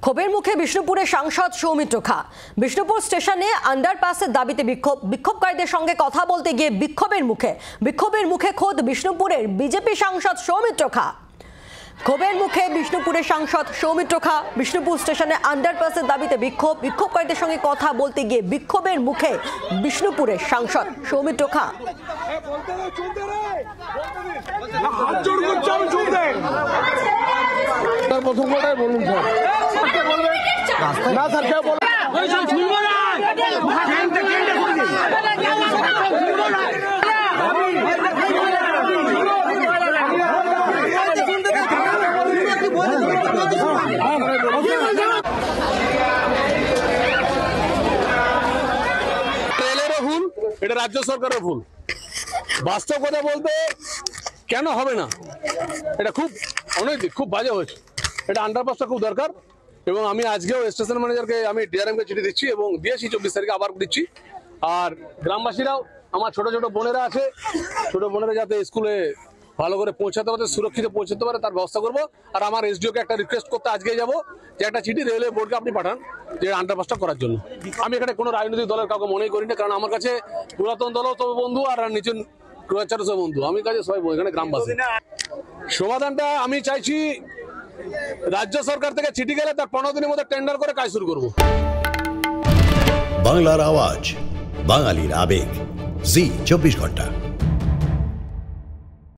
ক্ষোভের মুখে বিষ্ণুপুরের সাংসদ সৌমিত্র খা। বিষ্ণুপুর স্টেশনে আন্ডারপাসের দাবিতে বিক্ষোভকারীদের সঙ্গে কথা বলতে গিয়ে বিক্ষোভের মুখে খোদ বিষ্ণুপুরের বিজেপি সাংসদ সৌমিত্র খা। ক্ষোভের মুখে বিষ্ণুপুরের সাংসদ সৌমিত্র খা। বিষ্ণুপুর স্টেশনে আন্ডারপাসের দাবিতে বিক্ষোভকারীদের সঙ্গে কথা বলতে গিয়ে বিক্ষোভের মুখে বিষ্ণুপুরের সাংসদ সৌমিত্র খা। প্রথম কথাই বলুন স্যার, না স্যার কেউ বলুন। ট্রেলেরও ভুল, এটা রাজ্য সরকারের ভুল। বাস্তব কথা বলতে কেন হবে না, এটা খুব অনৈতিক, খুব বাজে হয়েছে। এটা আন্ডারপাসটা খুব দরকার এবং আমি আজকেও স্টেশন ম্যানেজারকে আমি ডিআরএম কে চিঠি দিচ্ছি এবং দিয়েছি 24 তারিখে আবার দিচ্ছি। আর গ্রামবাসীরাও, আমার ছোট ছোট বোনেরা আছে, ছোট বোনেরা যাতে স্কুলে ভালো করে পৌঁছাতে পারে, সুরক্ষিত পৌঁছাতে পারে তার ব্যবস্থা করবো। আর আমার এসডিওকে একটা রিকোয়েস্ট করতে আজকে যাবো যে একটা চিঠি রেলওয়ে বোর্ডকে আপনি পাঠান যে আন্ডারপাসটা করার জন্য। আমি এখানে কোনো রাজনৈতিক দলের কাউকে মনেই করি না, কারণ আমার কাছে পুরাতন দলও তো বন্ধু আর নিচের ক্রোয়াচারও বন্ধু। আমি কাছে সবাই এখানে গ্রামবাসী। সমাধানটা আমি চাইছি রাজ্য সরকার থেকে চিঠি গেলে তার 15 দিনের মধ্যে টেন্ডার করে কাজ শুরু করবো। বাংলার আওয়াজ, বাঙালির আবেগ, জি 24 ঘন্টা।